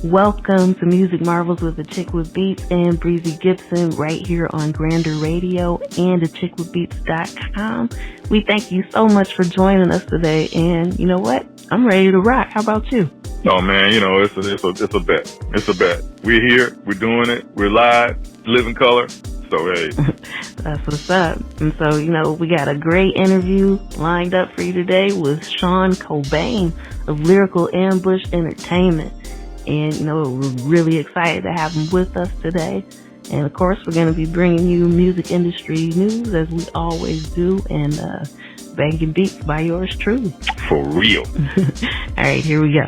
Welcome to Music Marvels with Achickwitbeatz and Breezy Gipson right here on Grander Radio and Achickwitbeatz.com. We thank you so much for joining us today, and you know what? I'm ready to rock. How about you? Oh man, it's a bet. It's a bet. We're here. We're doing it. We're live. Live in color. So hey, that's what's up. And so we got a great interview lined up for you today with Shon Kobain of Lyrical Ambush Entertainment. And, we're really excited to have him with us today. And, of course, we're going to be bringing you music industry news, as we always do, and banging beats by yours truly. For real. All right, here we go.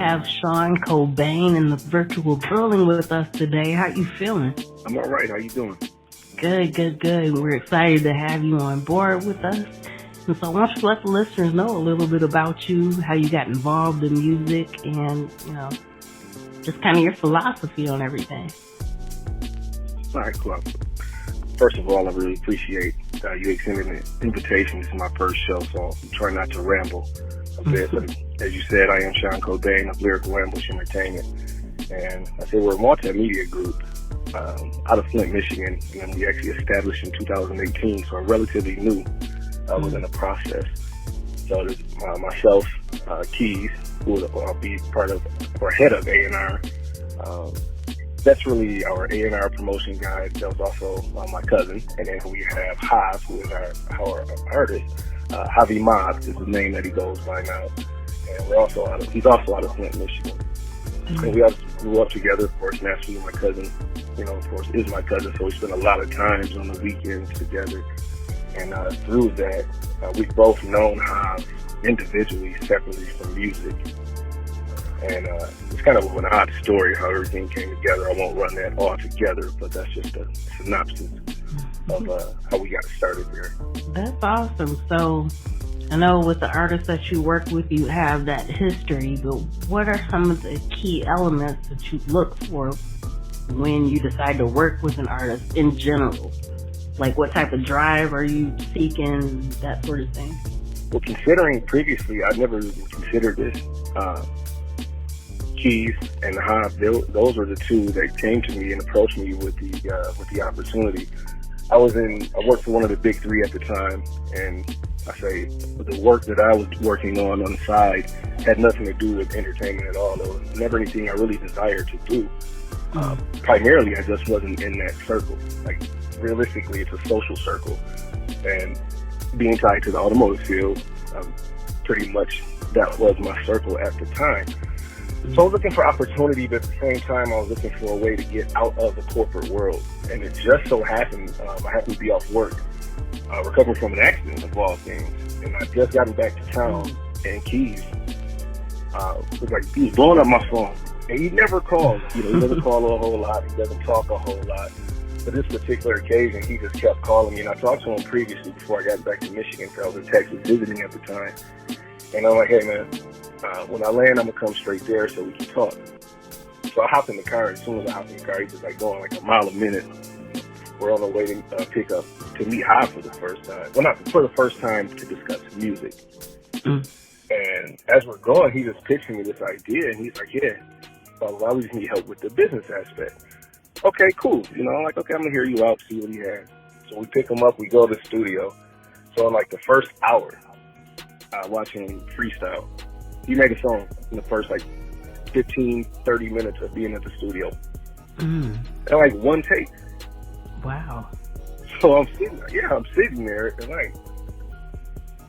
have Shon Kobain in the virtual building with us today. How you feeling? I'm all right. How you doing? Good. We're excited to have you on board with us. And so why don't you let the listeners know a little bit about you, how you got involved in music, and, just kind of your philosophy on everything. All right, cool. First of all, I really appreciate you extending an invitation. This is my first show, so I'm trying not to ramble a bit. But as you said, I am Shon Kobain of Lyrical Ambush Entertainment. And I say we're a multimedia group out of Flint, Michigan. And we actually established in 2018, so I'm relatively new within the process. So there's myself, Keys, who will be part of, or head of A&R. That's really our A&R promotion guy. That was also my cousin. And then we have Hav, who is our artist. Javi Mob is the name that he goes by now. And he's also out of Flint, Michigan. And we all grew up together. Of course, naturally, my cousin, of course, is my cousin. So we spent a lot of times on the weekends together. And through that, we've both known Hav individually, separately from music. And it's kind of an odd story how everything came together. I won't run that all together, but that's just a synopsis of how we got started there. That's awesome. So I know with the artists that you work with, you have that history, but what are some of the key elements that you look for when you decide to work with an artist in general? Like what type of drive are you seeking, that sort of thing? Well, considering previously, I'd never even considered this. Keys and Hav, those were the two that came to me and approached me with the opportunity. I worked for one of the big three at the time, and I say the work that I was working on the side had nothing to do with entertainment at all. There was never anything I really desired to do. Primarily, I just wasn't in that circle. Like, realistically, it's a social circle, and being tied to the automotive field, pretty much that was my circle at the time. So I was looking for opportunity, but at the same time, I was looking for a way to get out of the corporate world. And it just so happened, I happened to be off work, recovering from an accident of all things. And I just gotten back to town, and Keys was like, he was blowing up my phone. And he never calls. He doesn't call a whole lot. He doesn't talk a whole lot. But this particular occasion, he just kept calling me. And I talked to him previously before I got back to Michigan, because I was in Texas visiting at the time. And I'm like, hey, man, when I land, I'm going to come straight there so we can talk. So I hopped in the car. As soon as I hopped in the car, he was like going like a mile a minute. We're on the way to meet Hav for the first time. Well, not for the first time, to discuss music. And as we're going, he just pitching me this idea. And he's like, yeah, well, we just need help with the business aspect. Okay, cool. I'm like, okay, I'm going to hear you out, see what he has. So we pick him up. We go to the studio. So in like the first hour, watching him freestyle, he made a song in the first 15, 30 minutes of being at the studio. And like one take. Wow. So I'm sitting there and like,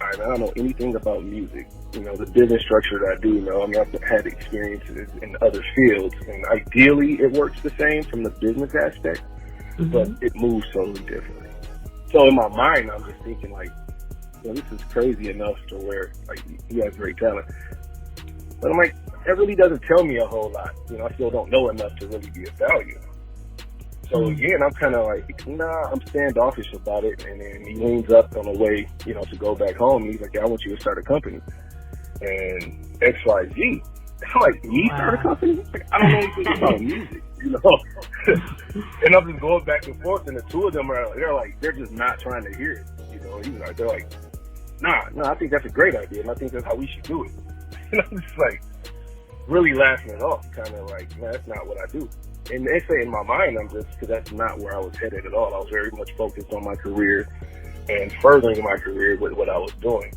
all right, I don't know anything about music. The business structure that I do know. I mean, I've had experiences in other fields, and ideally it works the same from the business aspect, but it moves totally differently. So in my mind, I'm just thinking like, this is crazy enough to where he has great talent. But I'm like, that really doesn't tell me a whole lot. I still don't know enough to really be of value. So again, I'm kind of like, I'm standoffish about it. And then he leans up on the way, to go back home. And he's like, I want you to start a company. And XYZ. I'm like, me start a company? Like, I don't know anything about music, And I'm just going back and forth. And the two of them they're just not trying to hear it. They're like, nah, I think that's a great idea. And I think that's how we should do it. And I'm just like, really laughing it off, kind of like, man, that's not what I do. And they say in my mind, because that's not where I was headed at all. I was very much focused on my career and furthering my career with what I was doing.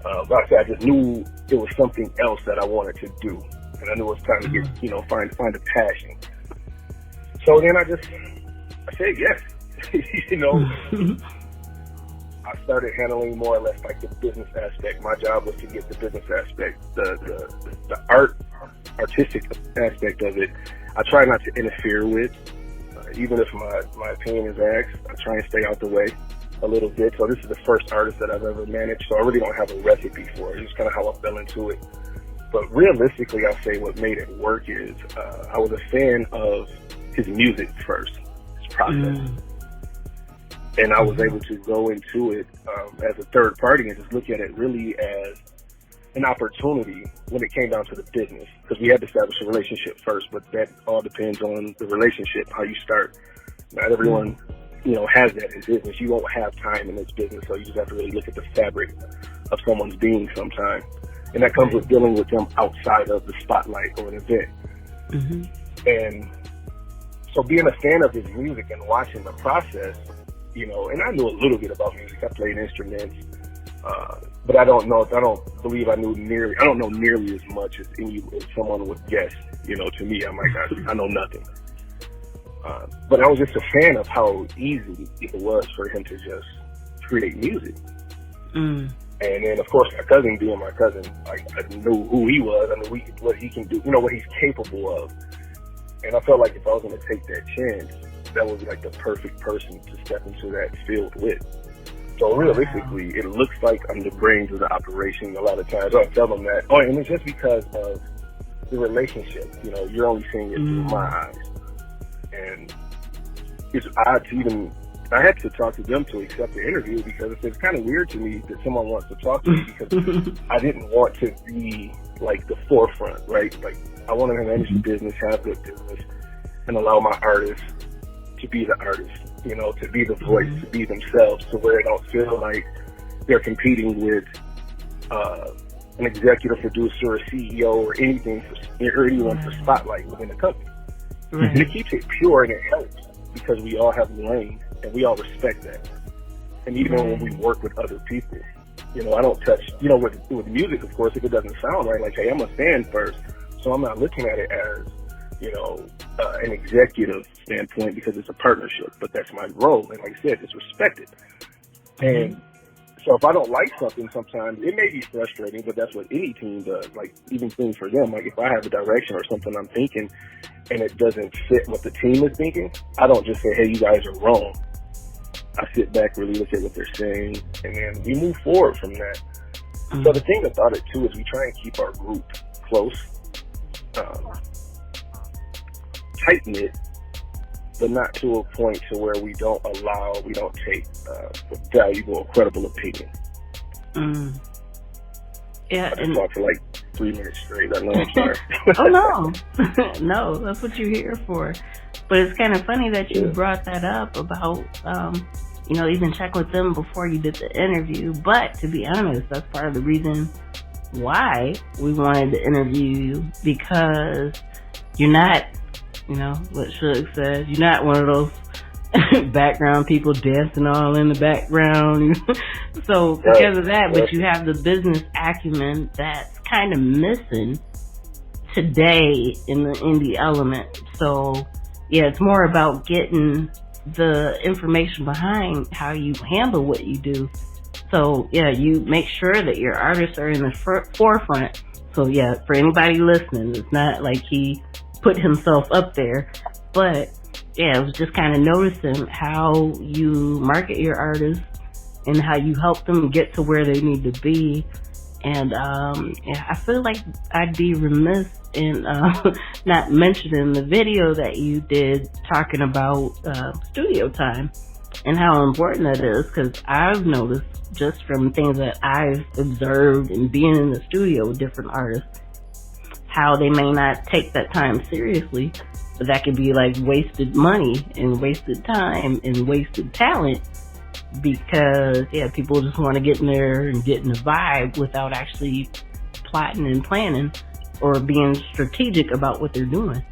But I said, I just knew it was something else that I wanted to do. And I knew it was time to get, find a passion. So then I said yes. I started handling more or less like the business aspect. My job was to get the business aspect, the artistic aspect of it. I try not to interfere with, even if my opinion is asked. I try and stay out the way a little bit. So this is the first artist that I've ever managed. So I really don't have a recipe for it. It's kind of how I fell into it. But realistically, I'll say what made it work is I was a fan of his music first, his process. And I was able to go into it as a third party and just look at it really as an opportunity when it came down to the business. Because we had to establish a relationship first, but that all depends on the relationship, how you start. Not everyone, has that in business. You won't have time in this business, so you just have to really look at the fabric of someone's being sometime. And that comes with dealing with them outside of the spotlight or an event. And so being a fan of his music and watching the process, and I knew a little bit about music. I played instruments, but I don't believe I know nearly as much as someone would guess. To me, I'm like, I know nothing. But I was just a fan of how easy it was for him to just create music. And then, of course, my cousin being my cousin, I knew who he was. I knew what he can do, what he's capable of. And I felt like if I was going to take that chance, that was like the perfect person to step into that field with. So realistically, it looks like I'm the brains of the operation a lot of times. I'll tell them that. Oh, and it's just because of the relationship. You're only seeing it through my eyes. And it's odd to even, I had to talk to them to accept the interview because it's kind of weird to me that someone wants to talk to me because I didn't want to be like the forefront, right? Like I wanted to manage the business, have good business, and allow my artists to be the artists, to be the voice, to be themselves, to where they don't feel like they're competing with an executive producer or CEO or anything or anyone for spotlight within the company. And it keeps it pure and it helps because we all have a lane and we all respect that. And even when we work with other people, I don't touch, with music, of course, if it doesn't sound right, like, hey, I'm a fan first, so I'm not looking at it as, an executive standpoint because it's a partnership, but that's my role. And like I said, it's respected. And so if I don't like something sometimes, it may be frustrating, but that's what any team does. Like even things for them, like if I have a direction or something I'm thinking and it doesn't fit what the team is thinking, I don't just say, hey, you guys are wrong. I sit back, really look at what they're saying, and then we move forward from that. So the thing about it too is we try and keep our group close, tight-knit, but not to a point to where we don't take valuable, credible opinion. Yeah, I talk for like 3 minutes straight. I know, I'm sorry. Oh, no. No, that's what you're here for. But it's kind of funny that you brought that up about, even check with them before you did the interview. But to be honest, that's part of the reason why we wanted to interview you, because you're not, what Suge says, you're not one of those background people dancing all in the background. So because of that, but you have the business acumen that's kind of missing today in the indie element. So yeah, it's more about getting the information behind how you handle what you do. So yeah, you make sure that your artists are in the forefront. So yeah, for anybody listening, it's not like he put himself up there, but yeah, it was just kind of noticing how you market your artists and how you help them get to where they need to be. And I feel like I'd be remiss in not mentioning the video that you did talking about studio time and how important that is, because I've noticed just from things that I've observed and being in the studio with different artists, how they may not take that time seriously, but that could be like wasted money and wasted time and wasted talent, because people just want to get in there and get in the vibe without actually plotting and planning or being strategic about what they're doing.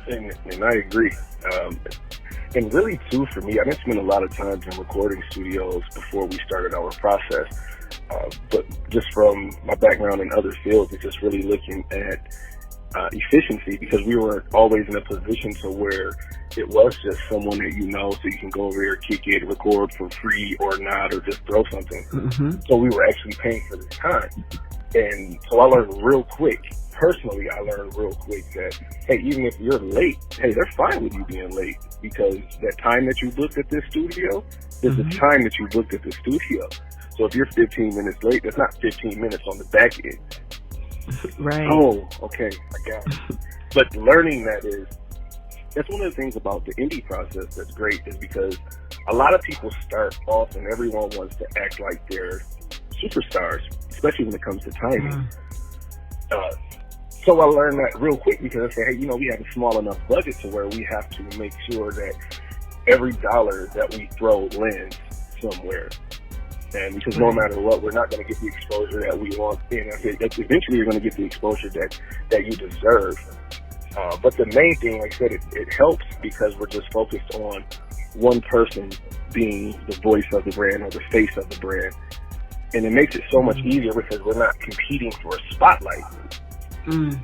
And I agree. And really too, for me, I didn't spend a lot of time in recording studios before we started our process. But just from my background in other fields, it's just really looking at efficiency, because we were always in a position to where it was just someone that so you can go over there, kick it, record for free or not, or just throw something. So we were actually paying for the time. And so I learned real quick, personally, that, hey, even if you're late, hey, they're fine with you being late, because that time that you booked at this studio is the time that you booked at the studio. So if you're 15 minutes late, that's not 15 minutes on the back end. Right. Oh, okay, I got it. But learning that's one of the things about the indie process that's great, is because a lot of people start off and everyone wants to act like they're superstars, especially when it comes to timing. So I learned that real quick, because I said, hey, we have a small enough budget to where we have to make sure that every dollar that we throw lands somewhere. And because no matter what, we're not going to get the exposure that we want. And I said, eventually you're going to get the exposure that you deserve. But the main thing, like I said, it helps because we're just focused on one person being the voice of the brand or the face of the brand. And it makes it so much easier because we're not competing for a spotlight. And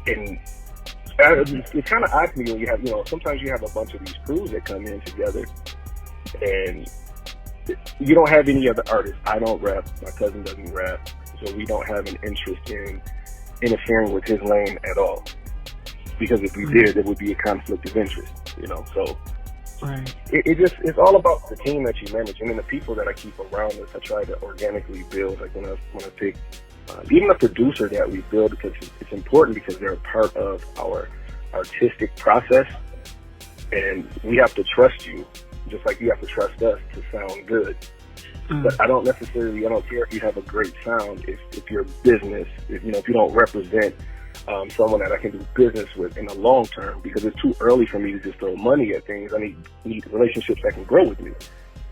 it's kind of odd to me when you have, sometimes you have a bunch of these crews that come in together and you don't have any other artists. I don't rap. My cousin doesn't rap. So we don't have an interest in interfering with his lane at all. Because if we did, there would be a conflict of interest, so. Right. It's all about the team that you manage, and then the people that I keep around us. I try to organically build. Like when I pick even the producer that we build, because it's important because they're a part of our artistic process, and we have to trust you, just like you have to trust us to sound good. But I don't care if you have a great sound if your business, if you don't represent someone that I can do business with in the long term, because it's too early for me to just throw money at things. I need relationships that can grow with me.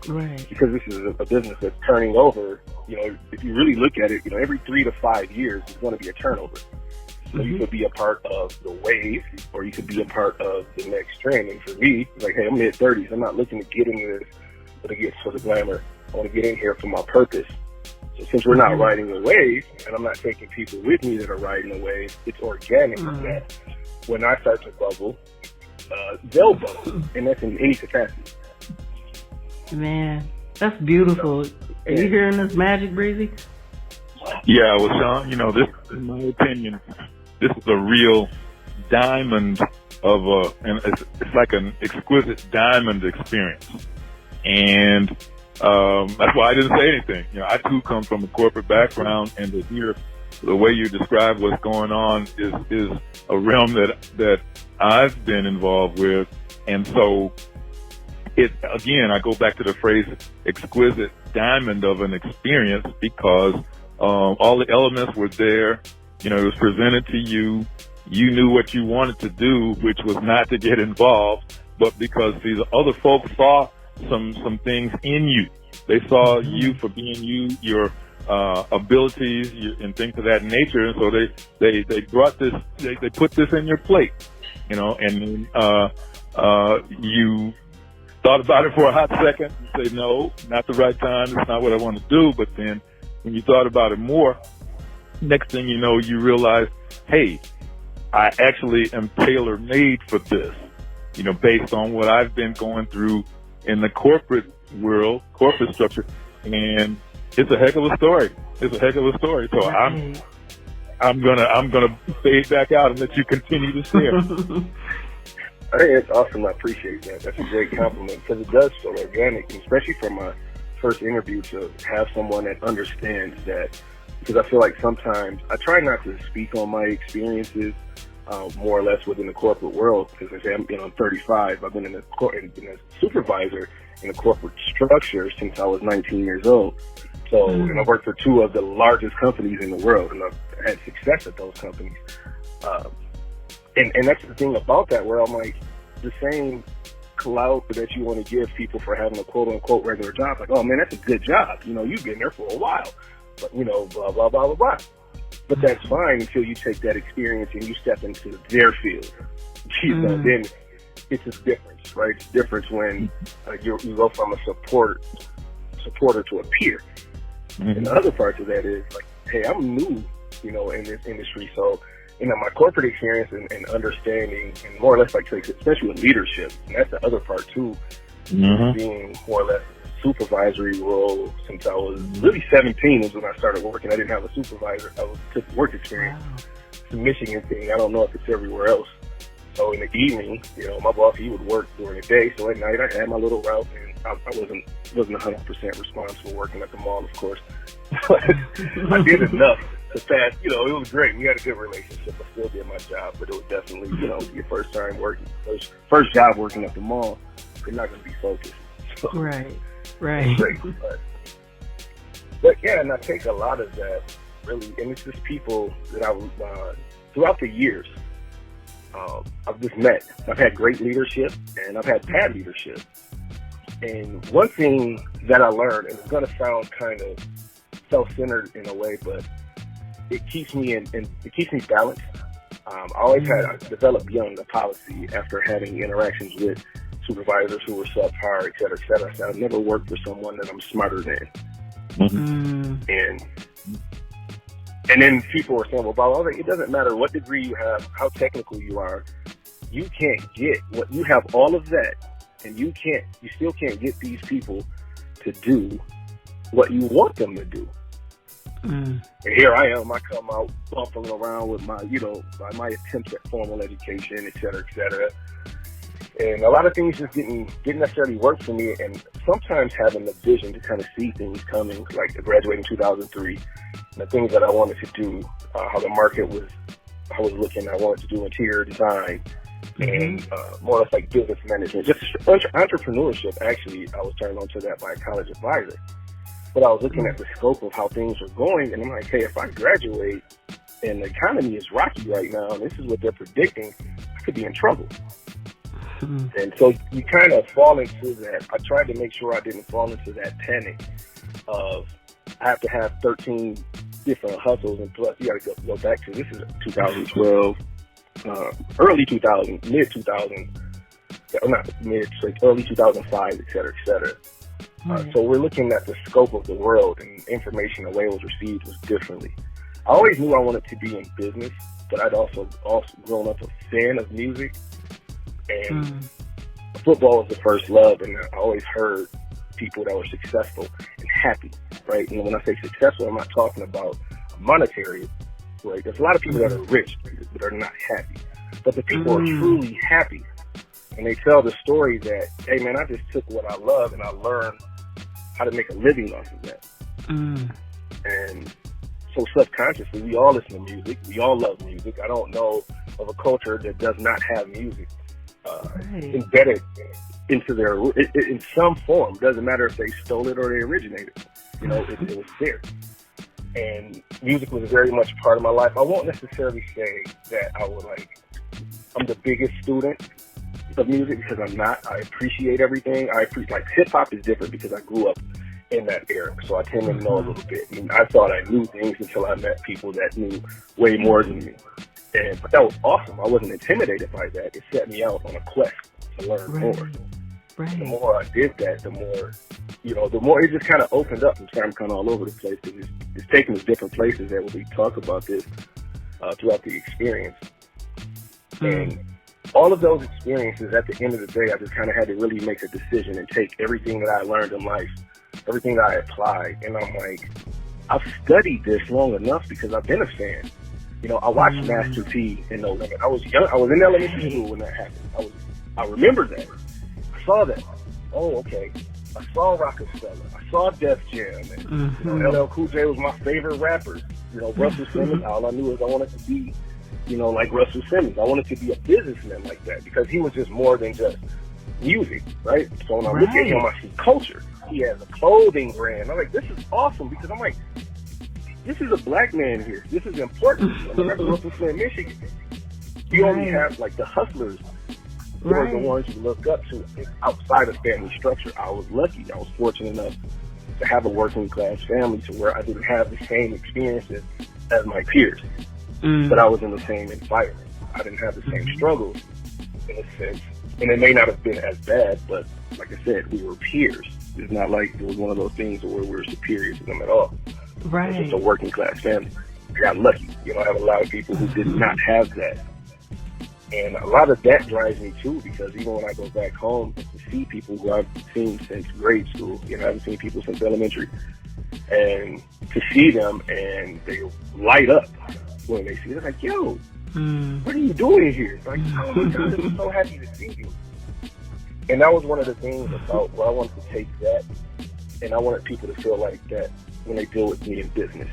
Right. Because this is a business that's turning over. If you really look at it, every 3 to 5 years is going to be a turnover. So you could be a part of the wave, or you could be a part of the next trend. And for me, it's like, hey, I'm mid-30s. I'm not looking to get into this for the glamour. I want to get in here for my purpose. So since we're not riding the wave, and I'm not taking people with me that are riding the wave, it's organic that when I start to bubble, they'll bubble. And that's in any capacity. Man, that's beautiful. Are you hearing this magic, Breezy? Yeah, well, Shon, this, in my opinion, this is a real diamond and it's like an exquisite diamond experience. And that's why I didn't say anything. I too come from a corporate background, and to hear the way you describe what's going on is a realm that I've been involved with. And so again, I go back to the phrase exquisite diamond of an experience, because all the elements were there. It was presented to you. You knew what you wanted to do, which was not to get involved, but because these other folks saw some things in you. They saw you for being you, your abilities, and things of that nature. And so they brought this, they put this in your plate, and you thought about it for a hot second and say, no, not the right time. It's not what I want to do. But then when you thought about it more, next thing you know, you realize, hey, I actually am tailor-made for this, based on what I've been going through in the corporate world, corporate structure. And it's a heck of a story. It's a heck of a story. So I'm gonna fade back out and let you continue to share. I think it's awesome. I appreciate that. That's a great compliment, because it does feel organic, and especially for my first interview, to have someone that understands that. Because I feel like sometimes I try not to speak on my experiences more or less within the corporate world, because I say I'm 35. I've been in a supervisor in a corporate structure since I was 19 years old. So, and I worked for 2 of the largest companies in the world, and I've had success at those companies. And that's the thing about that, where I'm like, the same clout that you want to give people for having a quote unquote regular job, like, oh man, that's a good job. You've been there for a while, but blah, blah, blah, blah, blah. But that's fine until you take that experience and you step into their field. Then it's a difference, right? It's a difference when you go from a supporter to a peer. And the other part of that is like, hey, I'm new, in this industry. So, my corporate experience and understanding, and more or less like, especially with leadership, and that's the other part too, being more or less supervisory role since I was really 17 is when I started working. I didn't have a supervisor. I took work experience. It's a Michigan thing. I don't know if it's everywhere else. So in the evening, my boss, he would work during the day. So at night I had my little route, and I wasn't 100% responsible working at the mall, of course. But I did enough the past, it was great. We had a good relationship. I still did my job, but it was definitely, your first time working, first job working at the mall. You're not going to be focused. So, right. Great, but yeah, and I take a lot of that really, and it's just people that throughout the years, I've just met. I've had great leadership and I've had bad leadership. And one thing that I learned, and it's going to sound kind of self-centered in a way, but it keeps me it keeps me balanced. I developed beyond the policy after having interactions with supervisors who were subpar, et cetera, et cetera. So I've never worked for someone that I'm smarter than. And then people were saying, well, Bob, it doesn't matter what degree you have, how technical you are, you can't get what you have all of that, and you still can't get these people to do what you want them to do. And here I am, I come out buffering around with my, my attempts at formal education, et cetera, et cetera. And a lot of things just didn't necessarily work for me. And sometimes having the vision to kind of see things coming, like graduating in 2003, the things that I wanted to do, how the market was, I was looking, I wanted to do interior design and more or less like business management, just entrepreneurship. Actually, I was turned on to that by a college advisor. But I was looking at the scope of how things were going, and I'm like, hey, if I graduate and the economy is rocky right now, and this is what they're predicting, I could be in trouble. And so you kind of fall into that. I tried to make sure I didn't fall into that panic of I have to have 13 different hustles, and plus you got to go back to, this is 2012, early 2000, mid 2000, not mid, like early 2005, et cetera, et cetera. So we're looking at the scope of the world, and information, the way it was received was differently. I always knew I wanted to be in business, but I'd also grown up a fan of music. And football was the first love, and I always heard people that were successful and happy, right? And when I say successful, I'm not talking about monetary, right? There's a lot of people that are rich but are not happy. But the people are truly happy, and they tell the story that, hey man, I just took what I love and I learned how to make a living off of that. And so subconsciously, we all listen to music. We all love music. I don't know of a culture that does not have music embedded into their, in some form. Doesn't matter if they stole it or they originated. It was there. And music was very much part of my life. I won't necessarily say that I'm the biggest student of music, because I'm not. I appreciate everything. Like hip hop is different because I grew up in that era, so I tend to know a little bit. And I thought I knew things until I met people that knew way more than me. But that was awesome. I wasn't intimidated by that. It set me out on a quest to learn more. The more I did that, the more it just kind of opened up. I'm sorry, I'm kind of all over the place because it's taking us different places that we talk about this throughout the experience. And all of those experiences, at the end of the day, I just kind of had to really make a decision and take everything that I learned in life, everything that I applied, and I'm like, I've studied this long enough because I've been a fan. I watched Master P and No Limit. I was young. I was in elementary school when that happened. I remember that. I saw that. Oh, okay. I saw Rockefeller. I saw Def Jam. And, LL Cool J was my favorite rapper. Russell Simmons, all I knew is I wanted to be, like Russell Simmons. I wanted to be a businessman like that because he was just more than just music, right? So when I look at him, I see culture. He has a clothing brand. I'm like, this is awesome because I'm like, this is a black man here. This is important. I'm Russell Flint, Michigan. You only have like the hustlers who are the ones you look up to outside of family structure. I was lucky. I was fortunate enough to have a working class family to where I didn't have the same experiences as my peers. But I was in the same environment. I didn't have the same struggles in a sense. And it may not have been as bad, but like I said, we were peers. It's not like it was one of those things where we were superior to them at all. It was just a working class family. I got lucky. I have a lot of people who did not have that. And a lot of that drives me too, because even when I go back home to see people who I've seen since grade school, I haven't seen people since elementary, and to see them and they light up when they see it, they're like, yo, what are you doing here? It's like, oh my God, I'm so happy to see you. And that was one of the things about where I wanted to take that, and I wanted people to feel like that when they deal with me in business.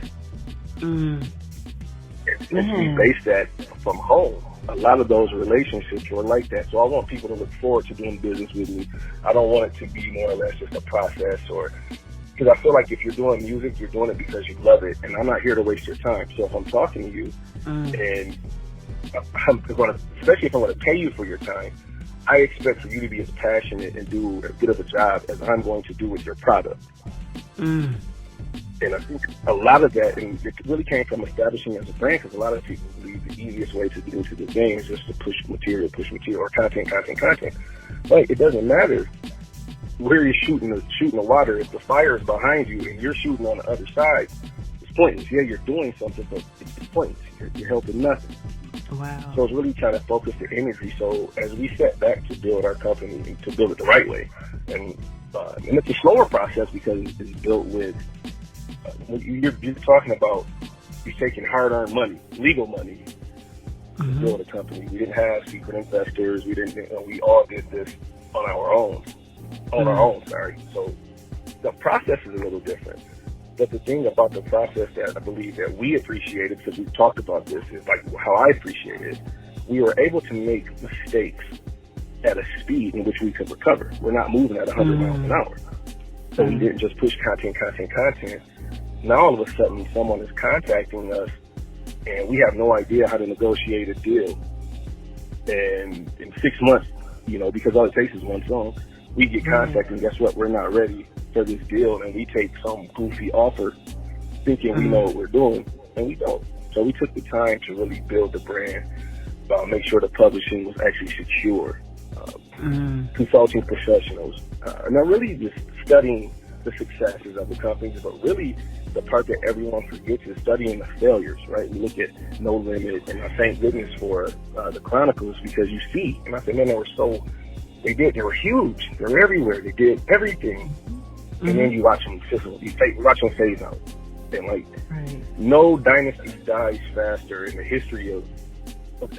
And so we base that from home. A lot of those relationships were like that. So I want people to look forward to doing business with me. I don't want it to be more or less just a process, or because I feel like if you're doing music, you're doing it because you love it, and I'm not here to waste your time. So if I'm talking to you, and I'm going to, especially if I'm going to pay you for your time, I expect for you to be as passionate and do as good of a job as I'm going to do with your product. And I think a lot of that, and it really came from establishing as a brand, because a lot of people believe the easiest way to get into the game is just to push material, or content. But it doesn't matter where you're shooting the water. If the fire is behind you and you're shooting on the other side, it's pointless. Yeah, you're doing something, but it's pointless. You're helping nothing. Wow. So it's really trying to focus the energy. So as we step back to build our company and to build it the right way, and it's a slower process because it's built with, you're talking about, you're taking hard-earned money, legal money, to build a company. We didn't have secret investors. We all did this on our own. So the process is a little different. But the thing about the process that I believe that we appreciated, because we've talked about this, is like how I appreciate it. We were able to make mistakes at a speed in which we could recover. We're not moving at 100 miles an hour. So we didn't just push content. Now all of a sudden someone is contacting us and we have no idea how to negotiate a deal. And in 6 months, because all it takes is one song, we get contacted and guess what? We're not ready for this deal, and we take some goofy offer thinking we know what we're doing, and we don't. So we took the time to really build the brand, make sure the publishing was actually secure, consulting professionals, and I'm really just studying the successes of the companies, but really the part that everyone forgets is studying the failures, right? We look at No Limit, and I thank goodness for the Chronicles, because you see, and I said, man, they were huge, they were everywhere, they did everything. And then you watch them fizzle, watch them phase out. And no dynasty dies faster in the history of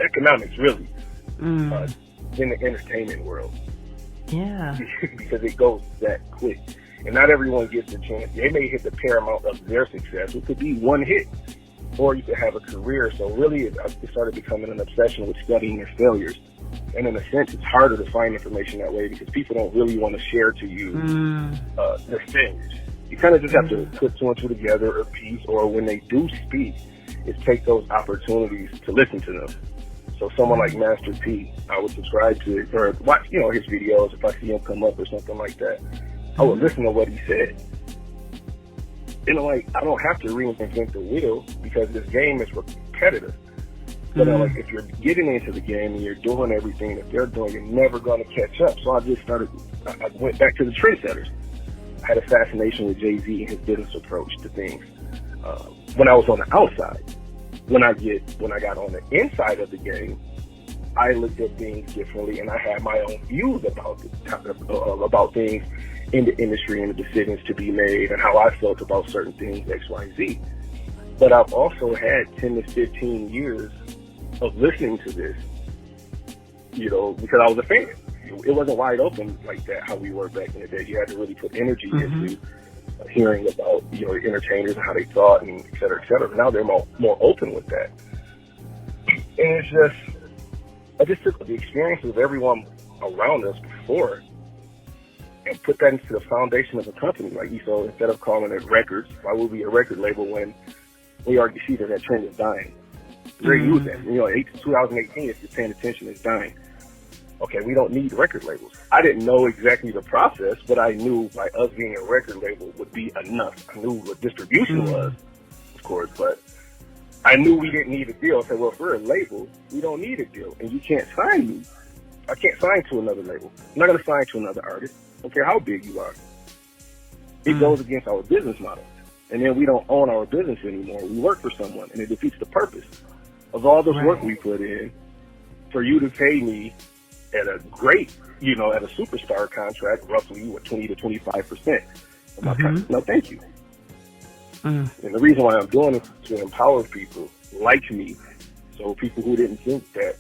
economics, really, than the entertainment world. Yeah. Because it goes that quick. And not everyone gets a chance. They may hit the paramount of their success. It could be one hit, or you could have a career. So really, it started becoming an obsession with studying their failures. And in a sense, it's harder to find information that way because people don't really want to share to you their failures. You kind of just have to put two and two together, or piece, or when they do speak, is take those opportunities to listen to them. So someone like Master P, I would subscribe to it, or watch, his videos if I see him come up or something like that. I would listen to what he said. And I don't have to reinvent the wheel because this game is repetitive. But if you're getting into the game and you're doing everything that they're doing, you're never going to catch up. So I went back to the trendsetters. I had a fascination with Jay-Z and his business approach to things. When I was on the outside, when I got on the inside of the game, I looked at things differently, and I had my own views about things in the industry and the decisions to be made and how I felt about certain things, X, Y, Z. But I've also had 10 to 15 years of listening to this, because I was a fan. It wasn't wide open like that, how we were back in the day. You had to really put energy into hearing about, entertainers and how they thought and et cetera, et cetera. Now they're more open with that. And I just took the experience of everyone around us before and put that into the foundation of a company. So instead of calling it records, why would we be a record label when we already see that trend is dying? Very use that. 2018, if you're paying attention, is dying. Okay, we don't need record labels. I didn't know exactly the process, but I knew by us being a record label would be enough. I knew what distribution was, of course, but I knew we didn't need a deal. I said, well, if we're a label, we don't need a deal, and you can't sign me. I can't sign to another label. I'm not going to sign to another artist. I don't care how big you are. It goes against our business model. And then we don't own our business anymore. We work for someone, and it defeats the purpose of all this work we put in for you to pay me at a great, at a superstar contract, roughly 20 to 25% of my contract. No, thank you. And the reason why I'm doing it is to empower people like me, so people who didn't think that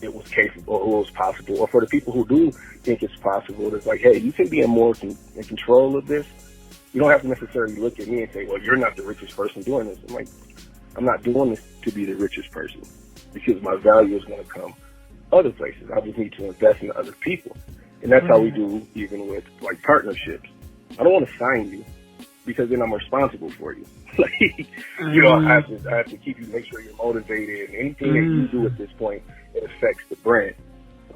it was capable or it was possible, or for the people who do think it's possible, it's like, hey, you can be in control of this. You don't have to necessarily look at me and say, well, you're not the richest person doing this. I'm like, I'm not doing this to be the richest person, because my value is going to come other places. I just need to invest in other people. And that's how we do even with like partnerships. I don't want to sign you because then I'm responsible for you. Like, you know, I have to keep you, make sure you're motivated, and anything that you do at this point, it affects the brand.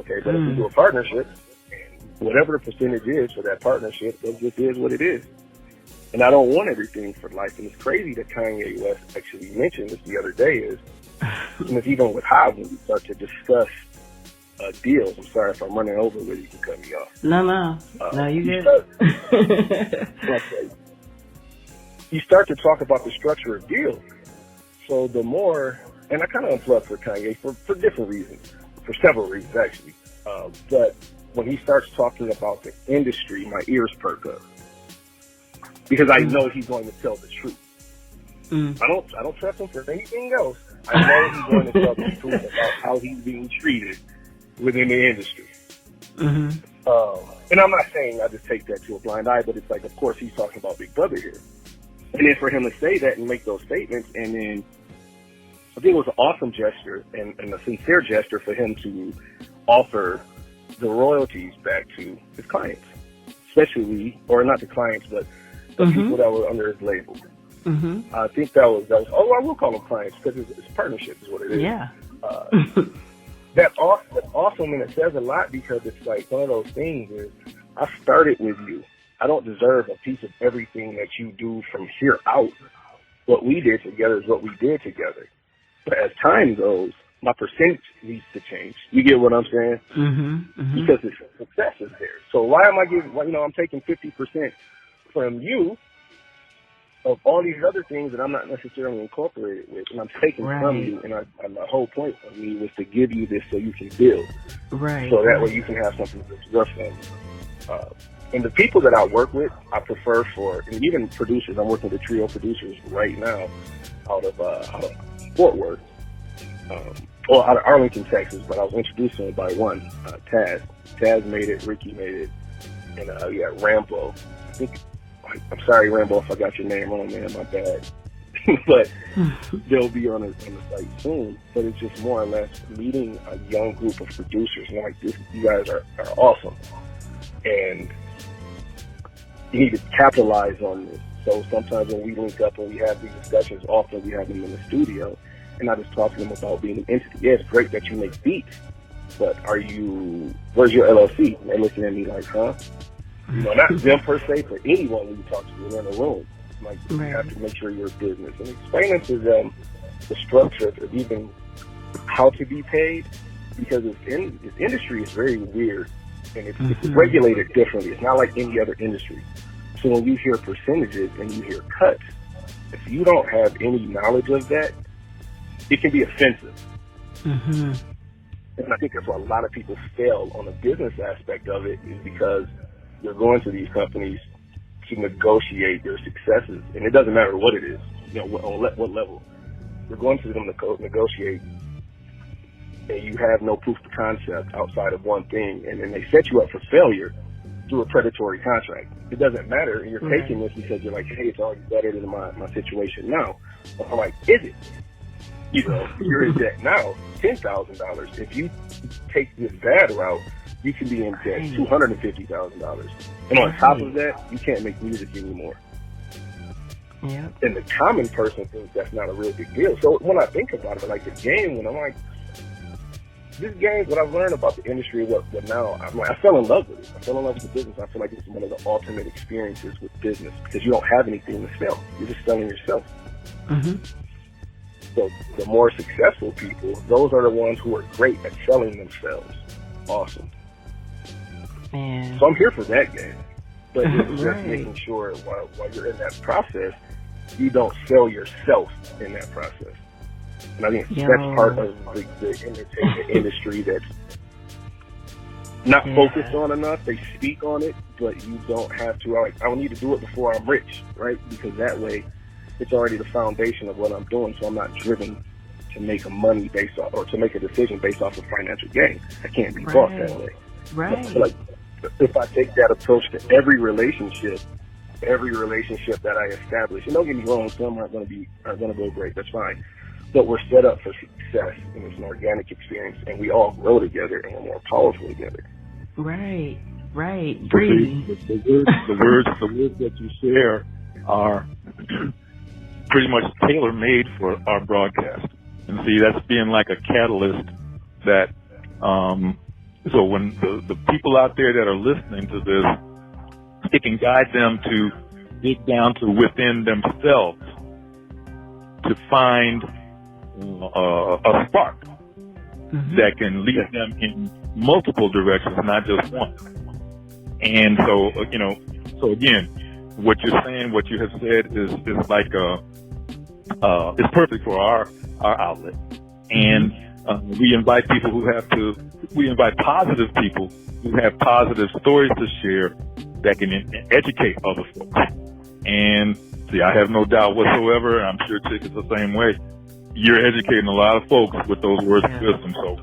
Okay, but if we do a partnership, and whatever the percentage is for that partnership, it just is what it is. And I don't want everything for life. And it's crazy that Kanye West actually mentioned this the other day, is, and it's even with how when we start to discuss deals. I'm sorry if I'm running over, but you can cut me off. No, you good. You start to talk about the structure of deals. So the more, and I kind of unplugged for Kanye for different reasons, for several reasons actually. But when he starts talking about the industry, my ears perk up, because I know he's going to tell the truth. I don't trust him for anything else. I know he's going to tell the truth about how he's being treated within the industry. And I'm not saying I just take that to a blind eye, but it's like, of course, he's talking about Big Brother here. And then for him to say that and make those statements, and then I think it was an awesome gesture and a sincere gesture for him to offer the royalties back to his clients, especially, or not the clients, but the people that were under his label. I think that was, I will call them clients because it's partnership is what it is. Yeah. That's awesome, and it says a lot, because it's like one of those things is, I started with you. I don't deserve a piece of everything that you do from here out. What we did together is what we did together. But as time goes, my percentage needs to change. You get what I'm saying? Because the success is there. So why am I giving, I'm taking 50% from you of all these other things that I'm not necessarily incorporated with, and I'm taking from you, and my whole point of me was to give you this so you can build. So that way you can have something that's your family. And the people that I work with, I prefer and even producers, I'm working with a trio of producers right now out of Fort Worth, out of Arlington, Texas, but I was introduced to them by one, Taz. Taz made it, Ricky made it, and Rambo. I'm sorry, Rambo, if I got your name wrong, man, my bad. But they'll be on the site soon. But it's just more or less meeting a young group of producers, and like, this, you guys are awesome. And you need to capitalize on this. So sometimes when we link up and we have these discussions, often we have them in the studio, and I just talk to them about being an entity. Yeah, it's great that you make beats, but where's your LLC? And they're looking at me like, huh? Not them per se, but anyone we talk to in the room. Like, you have to make sure you're a business. And explaining to them the structure of even how to be paid, because this industry is very weird, and it's regulated differently. It's not like any other industry. So when you hear percentages and you hear cuts, if you don't have any knowledge of that, it can be offensive. And I think that's why a lot of people fail on the business aspect of it, is because you're going to these companies to negotiate their successes, and it doesn't matter what it is, on what level. You're going to them to negotiate, and you have no proof of concept outside of one thing, and then they set you up for failure through a predatory contract. It doesn't matter, and you're taking this because you're like, hey, it's already better than my situation now. But I'm like, is it? You're in debt now, $10,000. If you take this bad route, you can be in debt $250,000. And on top of that, you can't make music anymore. And the common person thinks that's not a real big deal. So when I think about it, like the game, when I'm like, this game, what I've learned about the industry, what now, I fell in love with it. I fell in love with the business. I feel like it's one of the ultimate experiences with business, because you don't have anything to sell. You're just selling yourself. So the more successful people, those are the ones who are great at selling themselves. Awesome. Man. So I'm here for that game. But it's just making sure while you're in that process, you don't sell yourself in that process. And I think that's part of the entertainment industry that's not focused on enough. They speak on it, but you don't have to. I don't need to do it before I'm rich, right? Because that way, it's already the foundation of what I'm doing, so I'm not driven to make a money based off, or to make a decision based off of financial gain. I can't be bought that way. Like, if I take that approach to every relationship, every relationship that I establish, and don't get me wrong, some aren't going to go great. That's fine, but we're set up for success, and it's an organic experience, and we all grow together, and we're more powerful together. Right. Breezy. The words that you share are pretty much tailor-made for our broadcast. And see, that's being like a catalyst that, so when the people out there that are listening to this, it can guide them to dig down to within themselves to find a spark that can lead them in multiple directions, not just one. And so, so again, what you're saying, what you have said is like it's perfect for our outlet. And we invite positive people who have positive stories to share that can educate other folks. And see, I have no doubt whatsoever, I'm sure Chick is the same way. You're educating a lot of folks with those words of wisdom. So,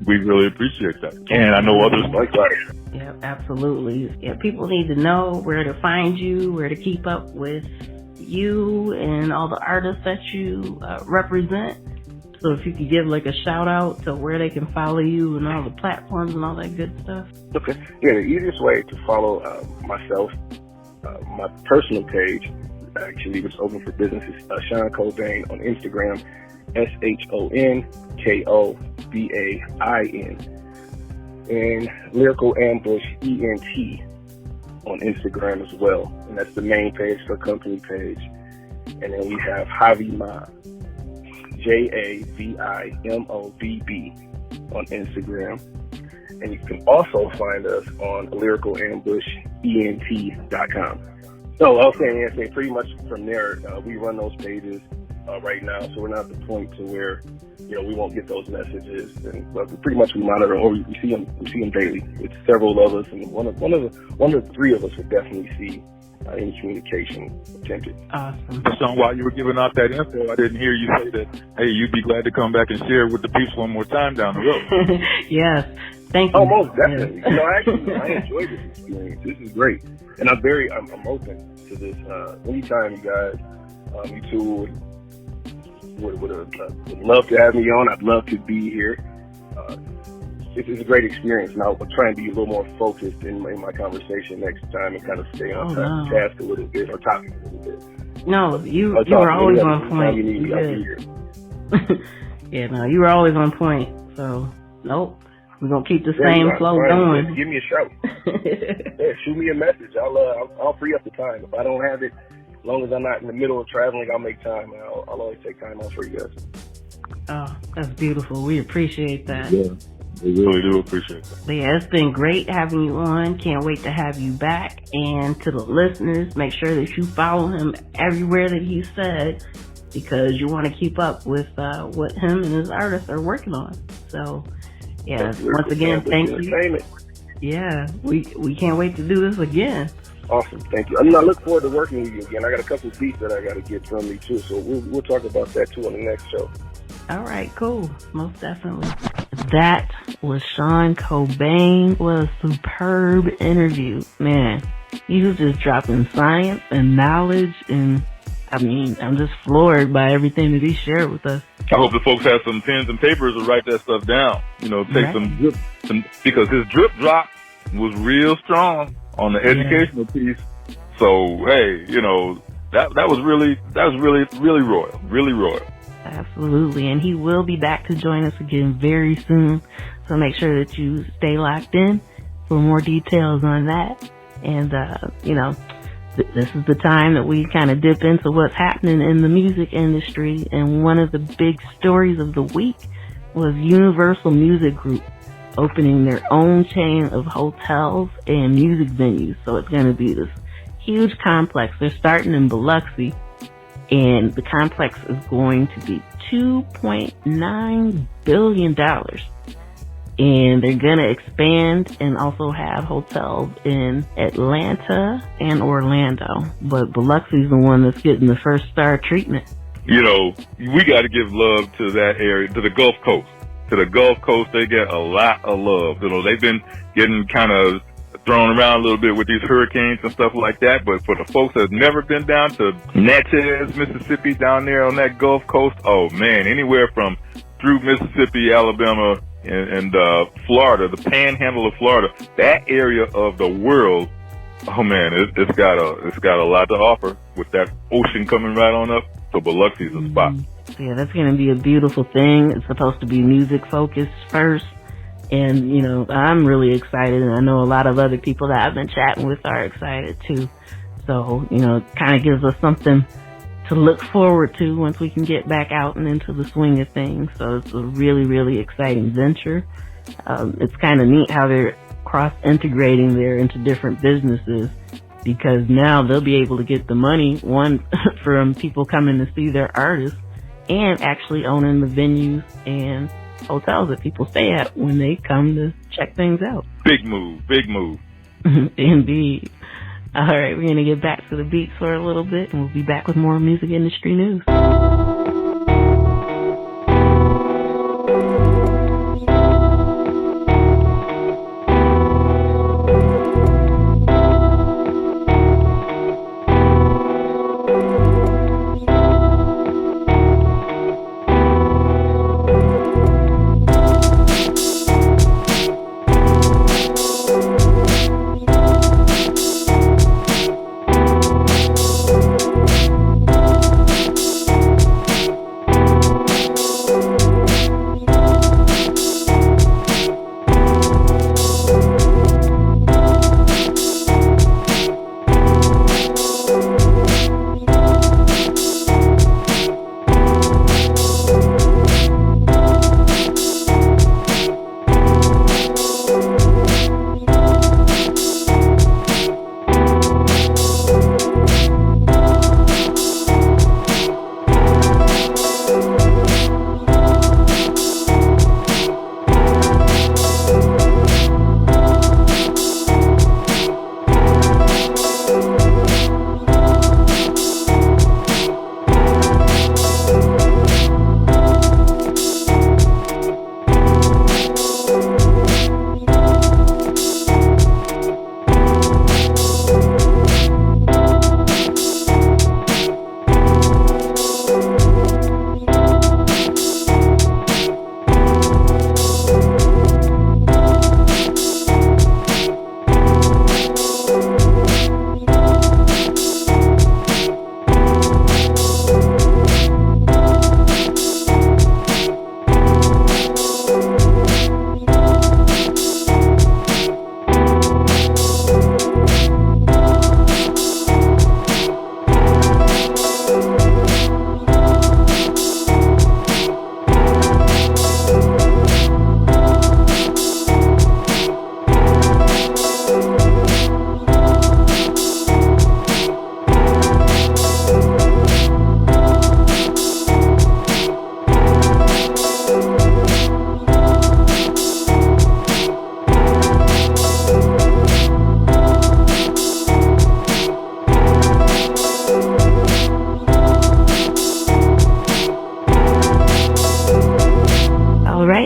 we really appreciate that. And I know others like that. Yeah, absolutely. Yeah, people need to know where to find you, where to keep up with you and all the artists that you represent. So if you could give like a shout out to where they can follow you and all the platforms and all that good stuff. Okay. Yeah, the easiest way to follow myself, my personal page, actually, it's open for business, is Shon Kobain on Instagram, ShonKobain, and Lyrical Ambush ENT on Instagram as well. And that's the main page, the company page. And then we have Javi Mobb, JAVIMOBB on Instagram. And you can also find us on lyricalambushent.com. So I was saying, pretty much from there, we run those pages right now, so we're not at the point to where we won't get those messages, and pretty much we monitor, or we see them daily. It's several of us, and one of the three of us would definitely see any communication attempted. Awesome. So while you were giving out that info, I didn't hear you say that, hey, you'd be glad to come back and share with the peeps one more time down the road. Yes. Thank you. Oh, most definitely. Yes. I enjoyed this experience. This is great. And I'm open to this. Anytime you guys, you two would love to have me on, I'd love to be here. It's a great experience, and I'll try and be a little more focused in my conversation next time and kind of stay on task a little bit, or topic a little bit. No, you were always on point. You need me, I'll be here. Yeah, no, you were always on point. So, nope. We're going to keep the same flow going. Give me a shout. Yeah, shoot me a message. I'll free up the time. If I don't have it, as long as I'm not in the middle of traveling, I'll make time. I'll always take time off for you guys. Oh, that's beautiful. We appreciate that. Yeah, we really do appreciate that. But yeah, it's been great having you on. Can't wait to have you back. And to the listeners, make sure that you follow him everywhere that he said, because you want to keep up with what him and his artists are working on. So, yeah, once again, thank you. Yeah, we can't wait to do this again. Awesome, thank you. I look forward to working with you again. I got a couple of beats that I got to get from you too, so we'll talk about that too on the next show. All right, cool, most definitely. That was Shon Kobain. What a superb interview, man. He was just dropping science and knowledge, and I'm just floored by everything that he shared with us. I hope the folks have some pens and papers to write that stuff down. Take some drip, because his drip drop was real strong on the educational piece. So hey, that was really royal, really royal. Absolutely, and he will be back to join us again very soon. So make sure that you stay locked in for more details on that. And this is the time that we kind of dip into what's happening in the music industry. And one of the big stories of the week was Universal Music Group opening their own chain of hotels and music venues. So it's going to be this huge complex. They're starting in Biloxi, and the complex is going to be $2.9 billion. And they're going to expand and also have hotels in Atlanta and Orlando. But Biloxi's the one that's getting the first star treatment. We got to give love to that area, to the Gulf Coast. To the Gulf Coast, they get a lot of love. They've been getting kind of thrown around a little bit with these hurricanes and stuff like that. But for the folks that have never been down to Natchez, Mississippi, down there on that Gulf Coast, oh man, anywhere from through Mississippi, Alabama, and Florida, the panhandle of Florida, that area of the world, oh man, it's got a lot to offer with that ocean coming right on up. So Biloxi's a spot. Yeah, that's going to be a beautiful thing. It's supposed to be music focused first. And, you know, I'm really excited, and I know a lot of other people that I've been chatting with are excited too. So, you know, it kind of gives us something to look forward to once we can get back out and into the swing of things. So it's a really, really exciting venture. It's kind of neat how they're cross-integrating there into different businesses, because now they'll be able to get the money, one, from people coming to see their artists, and actually owning the venues and hotels that people stay at when they come to check things out. Big move. Indeed. All right, we're going to get back to the beats for a little bit, and we'll be back with more music industry news.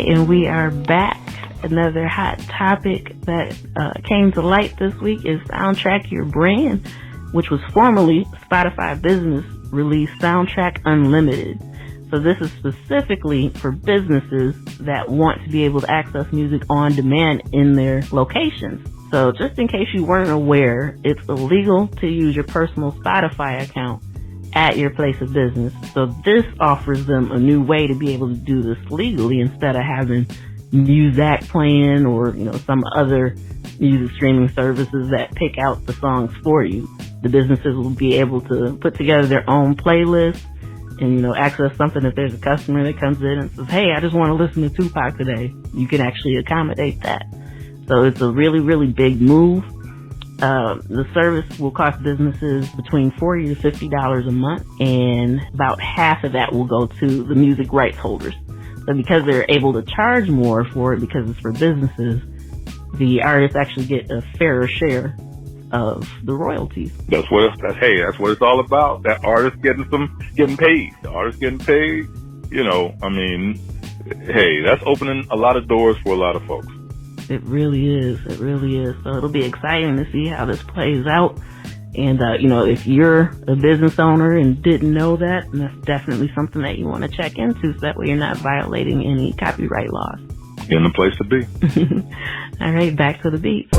And we are back. Another hot topic that came to light this week is Soundtrack Your Brand, which was formerly Spotify Business released Soundtrack Unlimited. So this is specifically for businesses that want to be able to access music on demand in their locations. So just in case you weren't aware, it's illegal to use your personal Spotify account at your place of business. So this offers them a new way to be able to do this legally instead of having Muzak playing or, you know, some other music streaming services that pick out the songs for you. The businesses will be able to put together their own playlist and, you know, access something. If there's a customer that comes in and says, hey, I just want to listen to Tupac today, you can actually accommodate that. So it's a really, really big move. The service will cost businesses between $40 to $50 a month, and about half of that will go to the music rights holders. So because they're able to charge more for it because it's for businesses, the artists actually get a fairer share of the royalties. That's what it's all about. That artist getting paid. The artist getting paid. You know, I mean, hey, that's opening a lot of doors for a lot of folks. It really is. It really is. So it'll be exciting to see how this plays out. And, if you're a business owner and didn't know that, then that's definitely something that you want to check into so that way you're not violating any copyright laws. In the place to be. All right, back to the beats.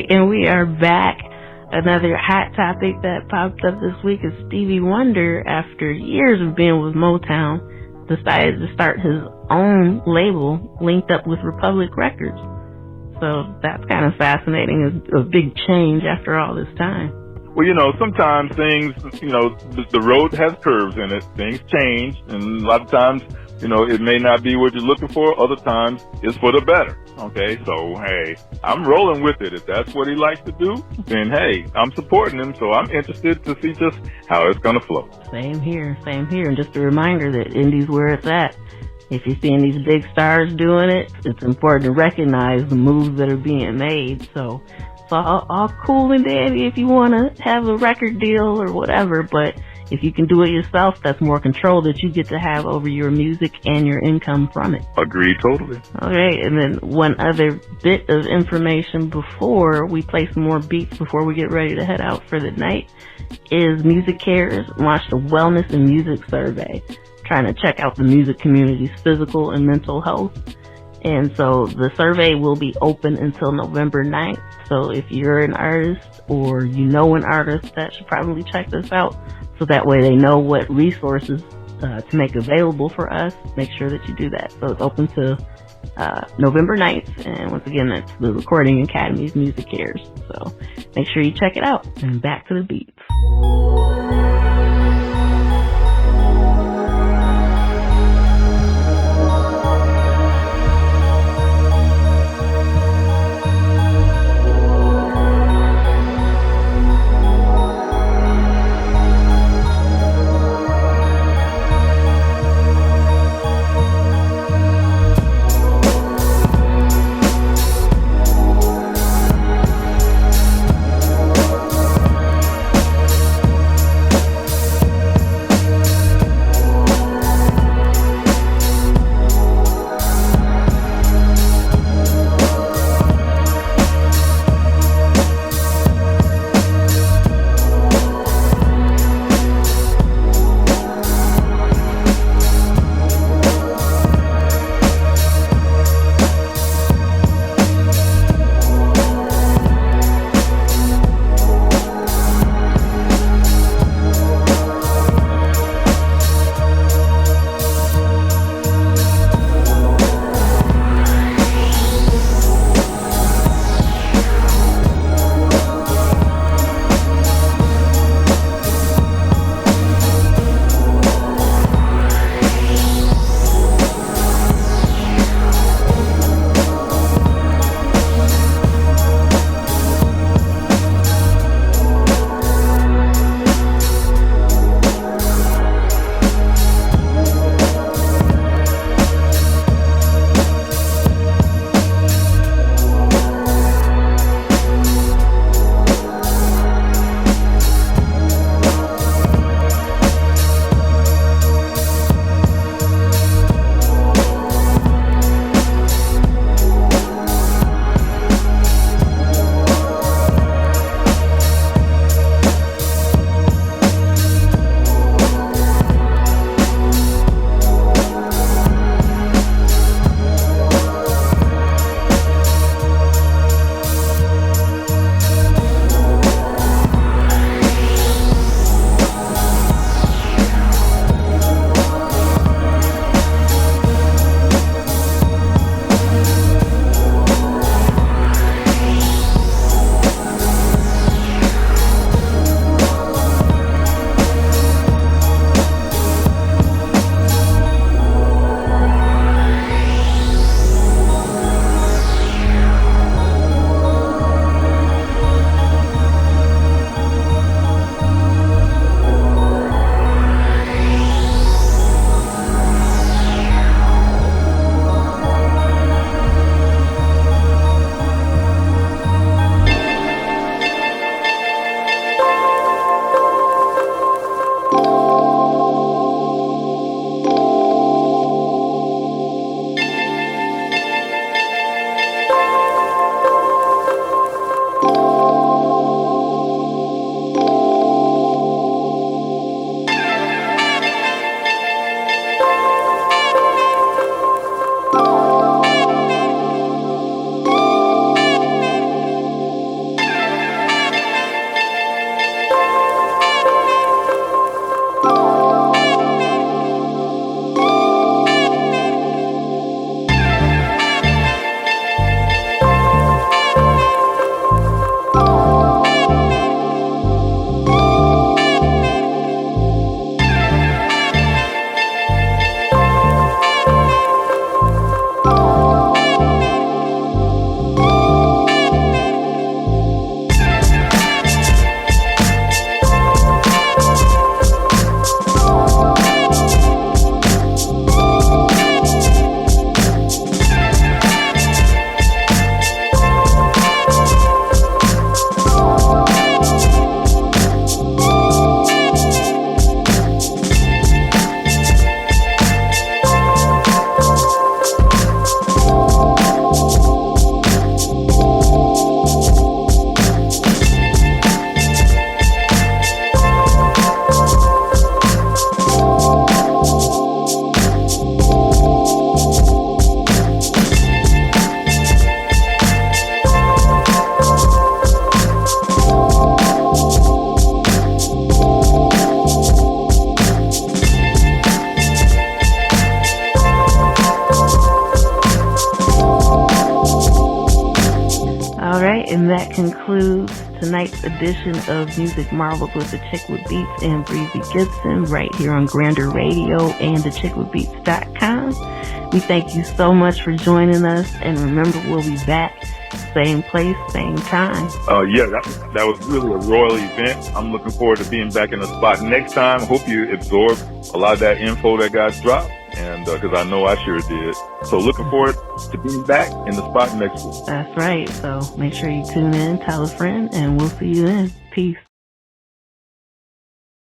And we are back. Another hot topic that popped up this week is Stevie Wonder, after years of being with Motown, decided to start his own label linked up with Republic Records. So that's kind of fascinating, a big change after all this time. Well, sometimes things, the road has curves in it. Things change, and a lot of times, it may not be what you're looking for. Other times, it's for the better. Okay, so, hey, I'm rolling with it. If that's what he likes to do, then, hey, I'm supporting him, so I'm interested to see just how it's going to flow. Same here. And just a reminder that indie's where it's at. If you're seeing these big stars doing it, it's important to recognize the moves that are being made. So it's all cool and dandy if you want to have a record deal or whatever, but if you can do it yourself, that's more control that you get to have over your music and your income from it. Agreed totally. Okay, and then one other bit of information before we play some more beats before we get ready to head out for the night is Music Cares launched a wellness and music survey trying to check out the music community's physical and mental health. And so the survey will be open until November 9th. So if you're an artist or you know an artist that should probably check this out, so that way they know what resources to make available for us, make sure that you do that. So it's open to November 9th. And once again, that's the Recording Academy's Music Cares. So make sure you check it out. And back to the beats. concludes tonight's edition of Music Marvels with Achickwitbeatz and Breezy Gipson right here on Grander Radio and Achickwitbeatz.com. We thank you so much for joining us, and remember, we'll be back same place, same time. Yeah, that was really a royal event. I'm looking forward to being back in the spot next time. Hope you absorb a lot of that info that got dropped, and because I know I sure did. So looking forward to being back in the spot next week. That's right. So make sure you tune in, tell a friend, and we'll see you then. Peace.